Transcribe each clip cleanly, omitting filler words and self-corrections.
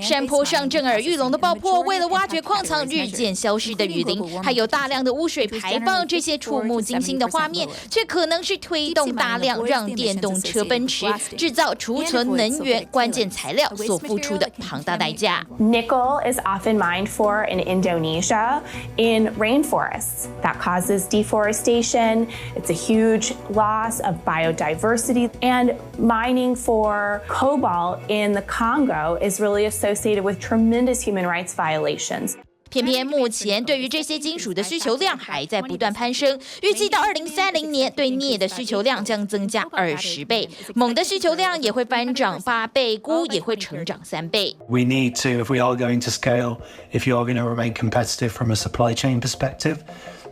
山坡上震耳欲聋的爆破，为了挖掘矿藏日渐消失的雨林，还有大量的污水排放，这些触目惊心的画面，却可能是推动大量让电动车奔驰、制造储存能源关键材料所付出的庞大代价。Nickel is often mined for in Indonesia in rainforests. That causes deforestation. It's a huge loss of biodiversity. And mining for cobalt in the Congo is really associated with tremendous human rights violations. 偏偏目前对于这些金属的需求量还在不断攀升，预计到2030年，对镍的需求量将增加20倍，锰的需求量也会翻涨8倍，钴也会成长3倍。We need to, if we are going to scale, if you are going to remain competitive from a supply chain perspective,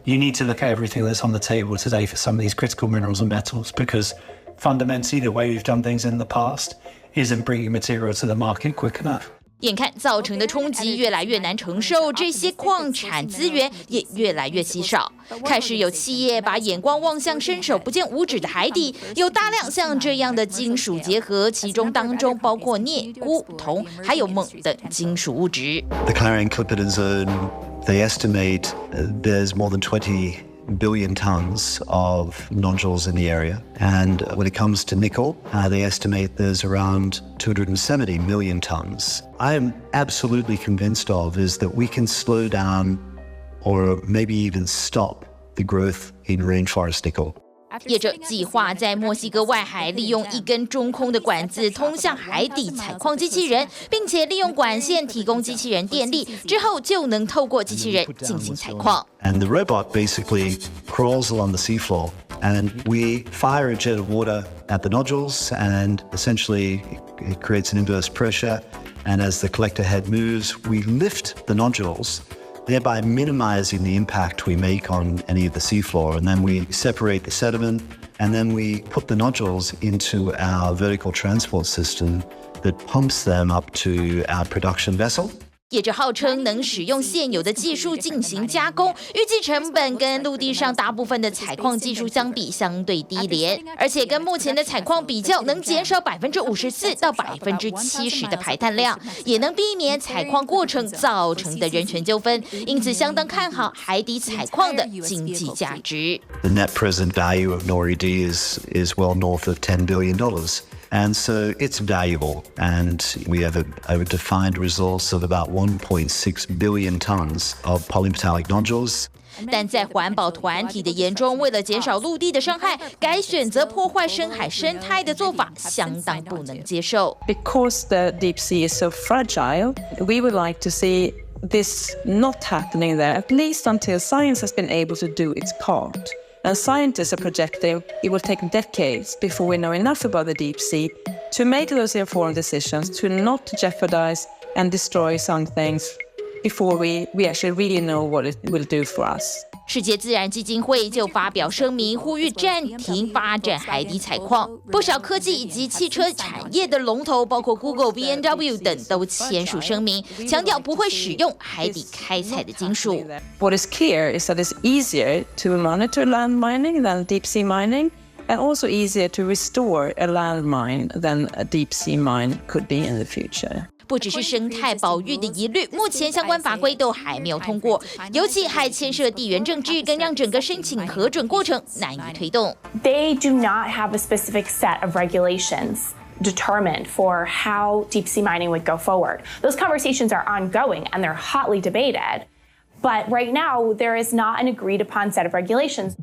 you need to look at everything that's on the table today for some of these critical minerals and metals, because fundamentally the way we've done things in the past isn't bringing material to the market quick enough. 眼看造成的冲击越来越难承受，这些矿产资源也越来越稀少。开始有企业把眼光望向伸手不见五指的海底，有大量像这样的金属结合，其中当中包括镍、钴、铜，还有锰等金属物质。The Clarion-Clipperton Zone, they estimate there's more than 20 billion tons of nodules in the area. And when it comes to nickel, they estimate there's around 270 million tons. I am absolutely convinced of is that we can slow down or maybe even stop the growth in rainforest nickel. 业者计划在墨西哥外海利用一根中空的管子通向海底采矿机器人，并且利用管线提供机器人电力，之后就能透过机器人进行采矿。And the robot basically crawls along the seafloor, and we fire a jet of water at the nodules, and essentially it creates an inverse pressure. And as the collector head moves, we lift the nodules, thereby minimizing the impact we make on any of the seafloor. And then we separate the sediment, and then we put the nodules into our vertical transport system that pumps them up to our production vessel. 业者号称能使用现有的技术进行加工，预计成本跟陆地上大部分的采矿技术相比相对低廉，而且跟目前的采矿比较，能减少54%到70%的排碳量，也能避免采矿过程造成的人权纠纷，因此相当看好海底采矿的经济价值。The net present value of NORI-D is well north of $10 billion. And so it's valuable, and we have a defined resource of about 1.6 billion tons of polymetallic nodules. 但在环保团体的眼中，为了减少陆地的伤害，改选择破坏深海生态的做法相当不能接受。Because the deep sea is so fragile, we would like to see this not happening there, at least until science has been able to do its part. And scientists are projecting it will take decades before we know enough about the deep sea to make those informed decisions, to not jeopardize and destroy some things before we actually really know what it will do for us. 世界自然基金会就发表声明，呼吁暂停发展海底采矿。不少科技以及汽车产业的龙头，包括 Google、BMW 等，都签署声明，强调不会使用海底开采的金属。What is clear is that it's easier to monitor land mining than deep sea mining, and also easier to restore a land mine than a deep sea mine could be in the future. 不只是生态保育的疑虑，目前相关法规都还没有通过，尤其还牵涉地缘政治，更让整个申请核准过程难以推动。They do not have a specific set of regulations determined for how deep sea mining would go forward. Those conversations are ongoing and they're hotly debated. But right now, there is not an agreed upon set of regulations.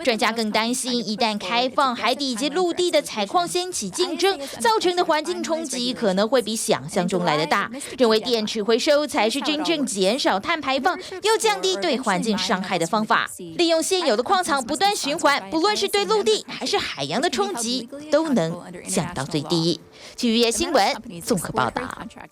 专家更担心，一旦开放海底以及陆地的采矿掀起竞争，造成的环境冲击可能会比想象中来的大。认为电池回收才是真正减少碳排放又降低对环境伤害的方法。利用现有的矿藏不断循环，不论是对陆地还是海洋的冲击，都能降到最低。TVBS新闻综合报道。